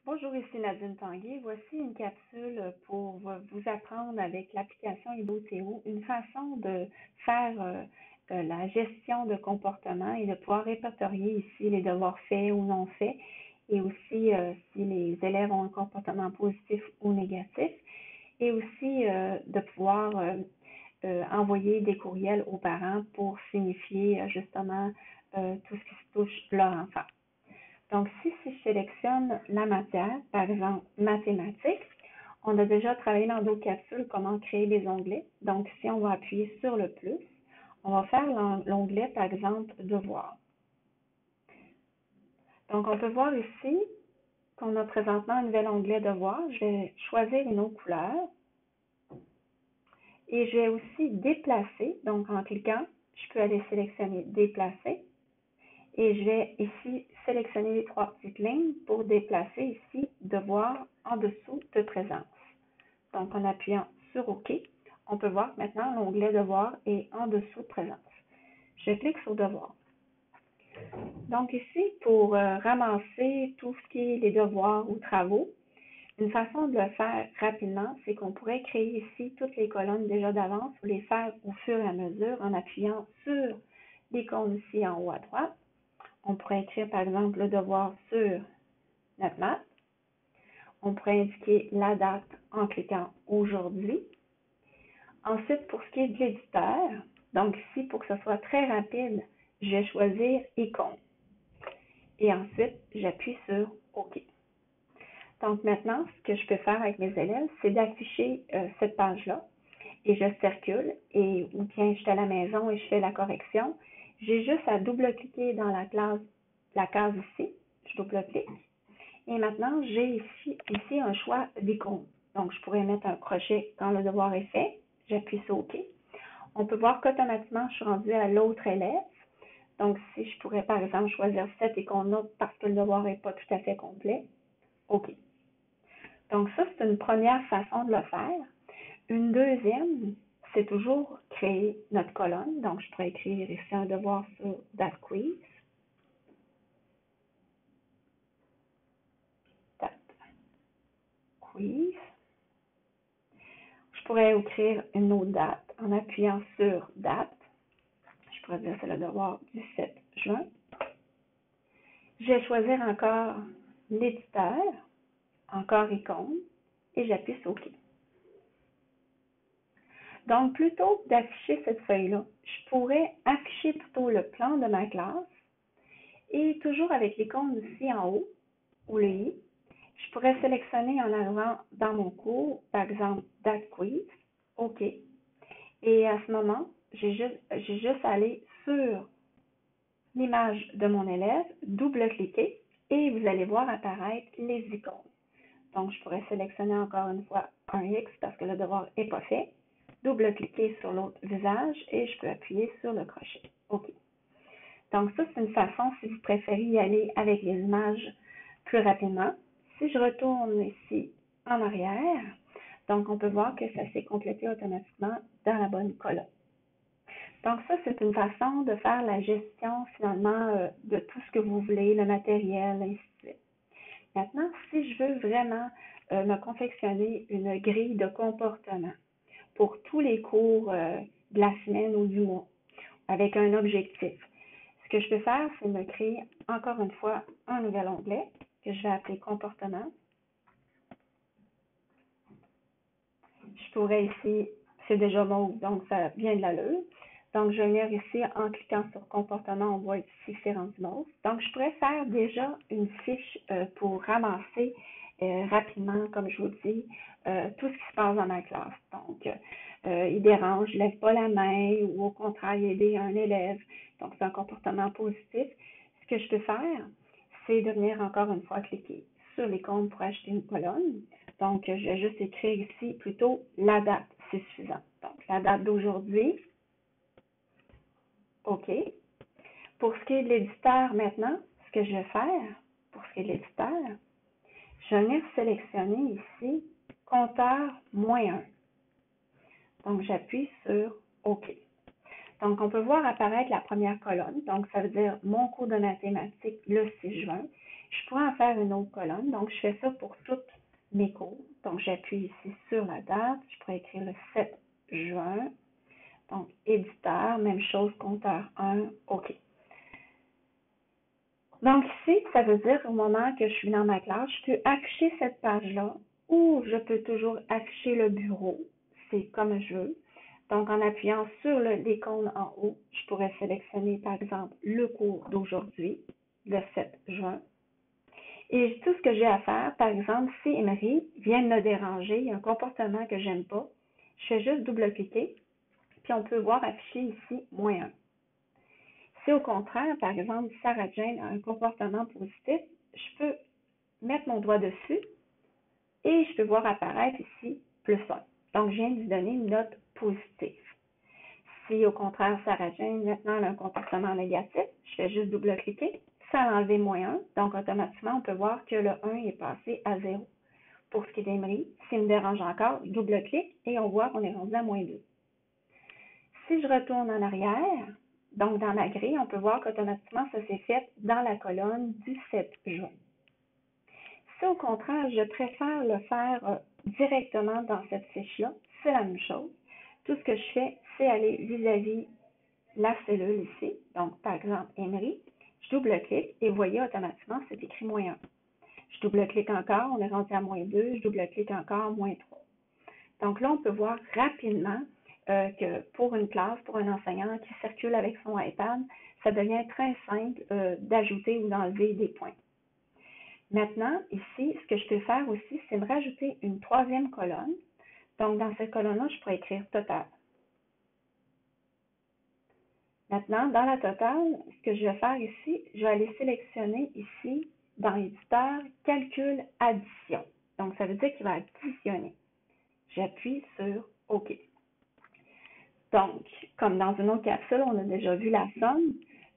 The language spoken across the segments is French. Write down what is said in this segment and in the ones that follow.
Bonjour, ici Nadine Tanguay. Voici une capsule pour vous apprendre avec l'application Iboteo une façon de faire la gestion de comportement et de pouvoir répertorier ici les devoirs faits ou non faits et aussi si les élèves ont un comportement positif ou négatif et aussi de pouvoir envoyer des courriels aux parents pour signifier justement tout ce qui se touche leur enfant. Donc, si je sélectionne la matière, par exemple mathématiques, on a déjà travaillé dans d'autres capsules comment créer des onglets. Donc, si on va appuyer sur le plus, on va faire l'onglet, par exemple, devoir. Donc, on peut voir ici qu'on a présentement un nouvel onglet devoir. Je vais choisir une autre couleur. Et je vais aussi déplacer. Donc, en cliquant, je peux aller sélectionner déplacer. Et je vais ici sélectionner les trois petites lignes pour déplacer ici devoir en dessous de présence. Donc, en appuyant sur OK, on peut voir que maintenant l'onglet devoir est en dessous de présence. Je clique sur devoir. Donc ici, pour ramasser tout ce qui est les devoirs ou travaux, une façon de le faire rapidement, c'est qu'on pourrait créer ici toutes les colonnes déjà d'avance ou les faire au fur et à mesure en appuyant sur l'icône ici en haut à droite. On pourrait écrire, par exemple, le devoir sur notre maths. On pourrait indiquer la date en cliquant aujourd'hui. Ensuite, pour ce qui est de l'éditeur, donc ici, pour que ce soit très rapide, je vais choisir icône. Et ensuite, j'appuie sur OK. Donc maintenant, ce que je peux faire avec mes élèves, c'est d'afficher cette page-là. Et je circule, ou bien je suis à la maison et je fais la correction. J'ai juste à double-cliquer dans la case ici. Je double-clique. Et maintenant, j'ai ici un choix d'icône. Donc, je pourrais mettre un crochet quand le devoir est fait. J'appuie sur OK. On peut voir qu'automatiquement, je suis rendue à l'autre élève. Donc, si je pourrais, par exemple, choisir cette icône-là parce que le devoir n'est pas tout à fait complet, OK. Donc, ça, c'est une première façon de le faire. Une deuxième, c'est toujours créer notre colonne. Donc, je pourrais écrire ici un devoir sur that quiz. That quiz. Je pourrais écrire une autre date en appuyant sur date. Je pourrais dire c'est le devoir du 7 juin. Je vais choisir encore l'éditeur, encore icône, et j'appuie sur OK. Donc, plutôt que d'afficher cette feuille-là, je pourrais afficher plutôt le plan de ma classe et toujours avec l'icône ici en haut, ou le i, je pourrais sélectionner en arrivant dans mon cours, par exemple, Date Quiz, OK. Et à ce moment, j'ai juste à aller sur l'image de mon élève, double-cliquer, et vous allez voir apparaître les icônes. Donc, je pourrais sélectionner encore une fois un X parce que le devoir n'est pas fait, double-cliquer sur l'autre visage et je peux appuyer sur le crochet. OK. Donc, ça, c'est une façon, si vous préférez y aller avec les images plus rapidement. Si je retourne ici en arrière, donc on peut voir que ça s'est complété automatiquement dans la bonne colonne. Donc, ça, c'est une façon de faire la gestion, finalement, de tout ce que vous voulez, le matériel, ainsi de suite. Maintenant, si je veux vraiment me confectionner une grille de comportement pour tous les cours de la semaine ou du mois, avec un objectif, ce que je peux faire, c'est me créer encore une fois un nouvel onglet que je vais appeler comportement. Je pourrais ici, c'est déjà mauve, donc ça vient de l'allure. Donc, je vais venir ici en cliquant sur comportement, on voit ici c'est rendu mauve. Donc, je pourrais faire déjà une fiche pour ramasser rapidement, comme je vous dis, tout ce qui se passe dans ma classe. Donc, il dérange, je lève pas la main ou au contraire, aider un élève. Donc, c'est un comportement positif. Ce que je peux faire, c'est de venir encore une fois cliquer sur l'icône pour acheter une colonne. Donc, je vais juste écrire ici plutôt la date, c'est suffisant. Donc, la date d'aujourd'hui. OK. Pour ce qui est de l'éditeur maintenant, ce que je vais faire, pour ce qui est de l'éditeur, je vais venir sélectionner ici compteur -1. Donc, j'appuie sur OK. Donc, on peut voir apparaître la première colonne. Donc, ça veut dire mon cours de mathématiques le 6 juin. Je pourrais en faire une autre colonne. Donc, je fais ça pour toutes mes cours. Donc, j'appuie ici sur la date. Je pourrais écrire le 7 juin. Donc, éditeur, même chose, compteur 1, OK. Donc ici, ça veut dire au moment que je suis dans ma classe, je peux afficher cette page-là ou je peux toujours afficher le bureau. C'est comme je veux. Donc en appuyant sur l'icône en haut, je pourrais sélectionner par exemple le cours d'aujourd'hui, le 7 juin. Et tout ce que j'ai à faire, par exemple, si Emery vient de me déranger, il y a un comportement que j'aime pas, je fais juste double-cliquer, puis on peut voir afficher ici -1. Si au contraire, par exemple, Sarah Jane a un comportement positif, je peux mettre mon doigt dessus et je peux voir apparaître ici +1. Donc, je viens de lui donner une note positive. Si au contraire, Sarah Jane maintenant a un comportement négatif, je fais juste double-cliquer, ça a enlevé -1, donc automatiquement, on peut voir que le 1 est passé à 0. Pour ce qui est d'Emery, s'il me dérange encore, je double-clique et on voit qu'on est rendu à -2. Si je retourne en arrière, donc dans ma grille, on peut voir qu'automatiquement, ça s'est fait dans la colonne du 7 juin. Si au contraire, je préfère le faire directement dans cette fiche-là, c'est la même chose. Tout ce que je fais, c'est aller vis-à-vis la cellule ici, donc par exemple Emery, je double-clique et vous voyez automatiquement, c'est écrit -1. Je double-clique encore, on est rendu à -2, je double-clique encore, -3. Donc là, on peut voir rapidement que pour une classe, pour un enseignant qui circule avec son iPad, ça devient très simple d'ajouter ou d'enlever des points. Maintenant, ici, ce que je peux faire aussi, c'est me rajouter une troisième colonne. Donc, dans cette colonne-là, je pourrais écrire total. Maintenant, dans la totale, ce que je vais faire ici, je vais aller sélectionner ici, dans l'éditeur, calcul addition. Donc, ça veut dire qu'il va additionner. J'appuie sur OK. Donc, comme dans une autre capsule, on a déjà vu la somme.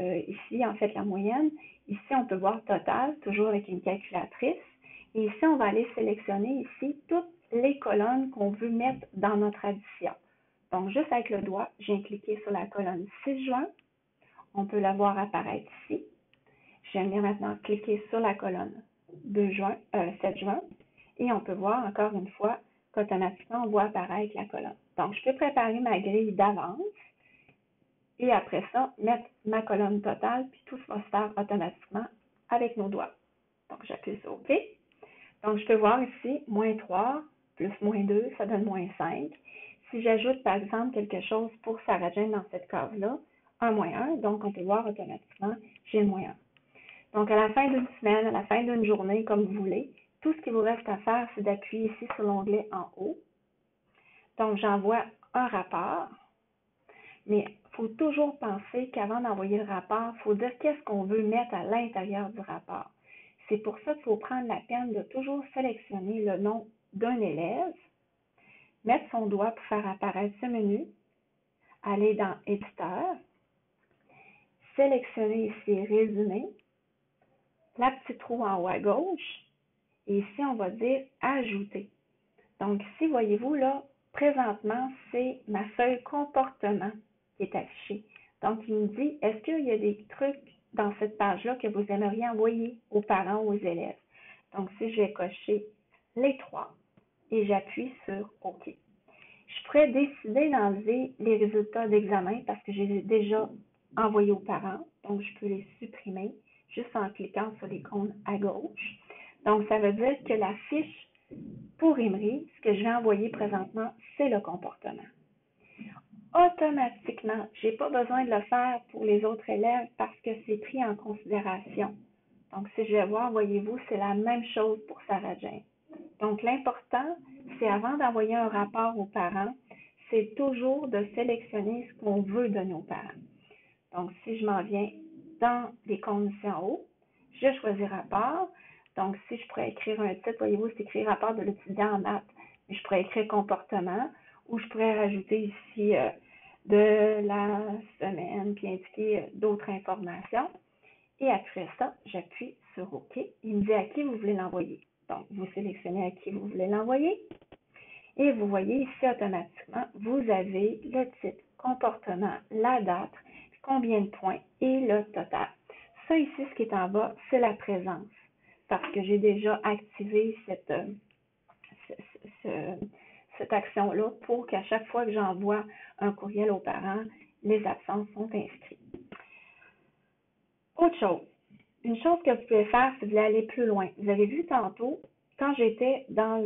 Ici, en fait, la moyenne. Ici, on peut voir total, toujours avec une calculatrice. Et ici, on va aller sélectionner ici toutes les colonnes qu'on veut mettre dans notre addition. Donc, juste avec le doigt, je viens cliquer sur la colonne 6 juin. On peut la voir apparaître ici. Je viens maintenant cliquer sur la colonne 7 juin. Et on peut voir encore une fois qu'automatiquement, on voit apparaître la colonne. Donc, je peux préparer ma grille d'avance et après ça, mettre ma colonne totale, puis tout va se faire automatiquement avec nos doigts. Donc, j'appuie sur OK. Donc, je peux voir ici, -3 plus -2, ça donne -5. Si j'ajoute, par exemple, quelque chose pour Sarah Jane dans cette case-là, un -1, donc on peut voir automatiquement, j'ai -1. Donc, à la fin d'une semaine, à la fin d'une journée, comme vous voulez, tout ce qu'il vous reste à faire, c'est d'appuyer ici sur l'onglet en haut. Donc, j'envoie un rapport, mais il faut toujours penser qu'avant d'envoyer le rapport, il faut dire qu'est-ce qu'on veut mettre à l'intérieur du rapport. C'est pour ça qu'il faut prendre la peine de toujours sélectionner le nom d'un élève, mettre son doigt pour faire apparaître ce menu, aller dans Éditeur, sélectionner ici Résumé, la petite roue en haut à gauche, et ici on va dire Ajouter. Donc ici, voyez-vous là, présentement, c'est ma feuille comportement qui est affichée. Donc il me dit, est-ce qu'il y a des trucs dans cette page-là que vous aimeriez envoyer aux parents ou aux élèves? Donc si je vais cocher les 3 et j'appuie sur OK. Je pourrais décider d'enlever les résultats d'examen parce que je les ai déjà envoyés aux parents. Donc, je peux les supprimer juste en cliquant sur l'icône à gauche. Donc, ça veut dire que la fiche pour Emery, ce que je vais envoyer présentement, c'est le comportement. Automatiquement, je n'ai pas besoin de le faire pour les autres élèves parce que c'est pris en considération. Donc, si je vais voir, voyez-vous, c'est la même chose pour Sarah Jane. Donc, l'important, c'est avant d'envoyer un rapport aux parents, c'est toujours de sélectionner ce qu'on veut de nos parents. Donc, si je m'en viens dans les conditions en haut, je choisis rapport. Donc, si je pourrais écrire un titre, voyez-vous, c'est écrit rapport de l'étudiant en maths. Mais je pourrais écrire comportement ou je pourrais rajouter ici de la semaine puis indiquer d'autres informations. Et après ça, j'appuie sur OK. Il me dit à qui vous voulez l'envoyer. Donc, vous sélectionnez à qui vous voulez l'envoyer. Et vous voyez ici automatiquement, vous avez le titre, comportement, la date, combien de points et le total. Ça ici, ce qui est en bas, c'est la présence. parce que j'ai déjà activé cette action-là pour qu'à chaque fois que j'envoie un courriel aux parents, les absences sont inscrites. Autre chose, une chose que vous pouvez faire si vous voulez aller plus loin. Vous avez vu tantôt, quand j'étais dans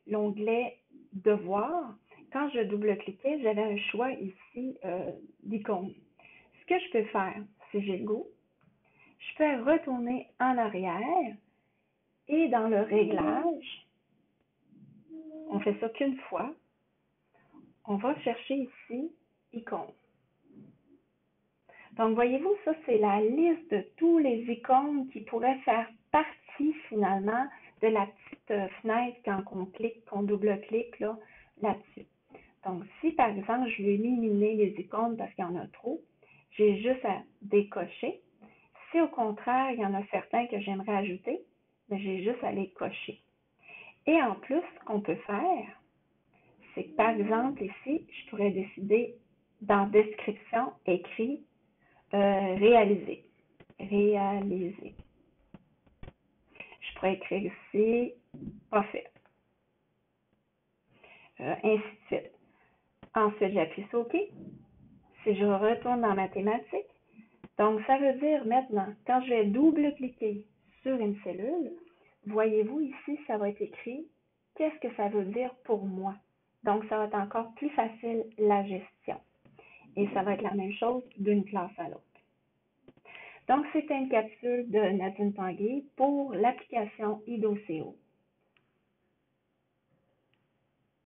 l'onglet Devoir, quand je double-cliquais, j'avais un choix ici d'icône. Ce que je peux faire, si j'ai le goût, je peux retourner en arrière et dans le réglage, on fait ça qu'une fois, on va chercher ici icônes. Donc, voyez-vous, ça, c'est la liste de tous les icônes qui pourraient faire partie, finalement, de la petite fenêtre quand on clique, qu'on double-clique là-dessus. Donc, si, par exemple, je veux éliminer les icônes parce qu'il y en a trop, j'ai juste à décocher. Si, au contraire, il y en a certains que j'aimerais ajouter, bien, j'ai juste à les cocher. Et en plus, ce qu'on peut faire, c'est que, par exemple, ici, je pourrais décider, dans Description, écrit réaliser. Réaliser. Je pourrais écrire ici, pas fait. Ainsi de suite. Ensuite, j'appuie sur OK. Si je retourne dans mathématiques, donc ça veut dire maintenant, quand je vais double-cliquer sur une cellule, voyez-vous ici, ça va être écrit qu'est-ce que ça veut dire pour moi. Donc, ça va être encore plus facile la gestion. Et ça va être la même chose d'une classe à l'autre. Donc, c'était une capsule de Nadine Tanguay pour l'application IDOCO.